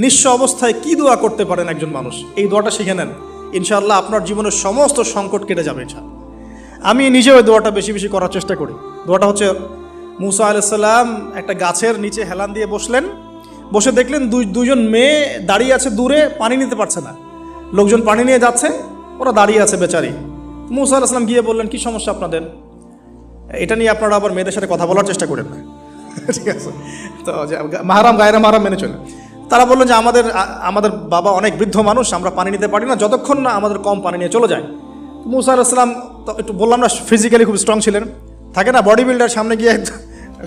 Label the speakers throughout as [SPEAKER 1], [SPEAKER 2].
[SPEAKER 1] নিঃস্ব অবস্থায় কি দোয়া করতে পারেন একজন মানুষ, এই দোয়াটা শিখে নেন, ইনশাআল্লাহ আপনার জীবনের সমস্ত সংকট কেটে যাবে ইনশাআল্লাহ। আমি নিজেও এই দোয়াটা বেশি বেশি করার চেষ্টা করি। দোয়াটা হচ্ছে, মুসা আলাইহিস সালাম একটা গাছের নিচে হেলান দিয়ে বসলেন, বসে দেখলেন দুইজন মেয়ে দাঁড়িয়ে আছে দূরে, পানি নিতে পারছে না, লোকজন পানি নিয়ে যাচ্ছে, ওরা দাঁড়িয়ে আছে বেচারি। মুসা আলাইহিস সালাম গিয়ে বললেন, কি সমস্যা আপনাদের? এটা নিয়ে আপনারা আবার মেয়েদের সাথে কথা বলার চেষ্টা করেন না, ঠিক আছে? তো মাহারাম গায়রা মাহারাম মেনে চলে। তারা বললেন যে আমাদের বাবা অনেক বৃদ্ধ মানুষ, আমরা পানি নিতে পারি না যতক্ষণ না আমাদের কম পানি নিয়ে চলে যায়। মুসা আলাইহিস সালাম তো একটু বললাম না, ফিজিক্যালি খুব স্ট্রং ছিলেন, থাকে না বডি বিল্ডার, সামনে গিয়ে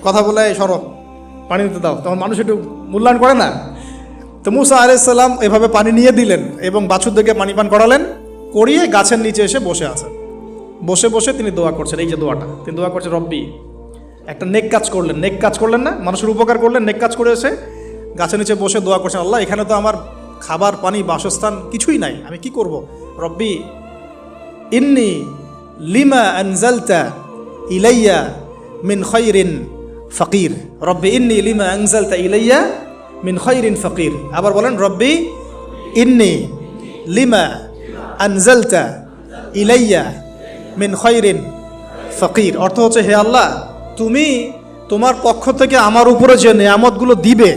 [SPEAKER 1] কথা বলে সরো পানি নিতে দাও, তখন মানুষ একটু মূল্যায়ন করে না। তো মুসা আলাইহিস সালাম এভাবে পানি নিয়ে দিলেন এবং বাছুরদেরকে পানি পান করালেন, করিয়ে গাছের নিচে এসে বসে আছেন। বসে বসে তিনি দোয়া করছেন, এই যে দোয়াটা তিনি দোয়া করছেন, রব্বি, একটা নেক কাজ করলেন, নেক কাজ করলেন না, মানুষের উপকার করলেন, নেক কাজ করে এসে গাছের নিচে বসে দোয়া করছেন, আল্লাহ এখানে তো আমার খাবার পানি বাসস্থান কিছুই নাই, আমি কি করব? রব্বি ইন্নি লিমা আনজালতা ইলাইয়া মিন খায়রিন ফাকির, রব্বি ইন্নি লিমা আনজালতা ইলাইয়া মিন খায়রিন ফাকির। আবার বলেন, রব্বি ইন্নি লিমা আনজালতা ইলাইয়া মিন খায়রিন ফাকির। অর্থ হচ্ছে, হে আল্লাহ, তুমি তোমার পক্ষ থেকে আমার উপরে যে নেয়ামতগুলো দিবে,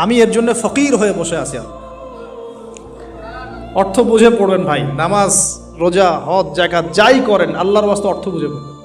[SPEAKER 1] আমি এর জন্য ফকির হয়ে বসে আছি। অর্থ বুঝে পড়বেন ভাই, নামাজ রোজা হজ জাকাত যাই করেন আল্লাহর ওয়াস্তে অর্থ বুঝে পড়বেন।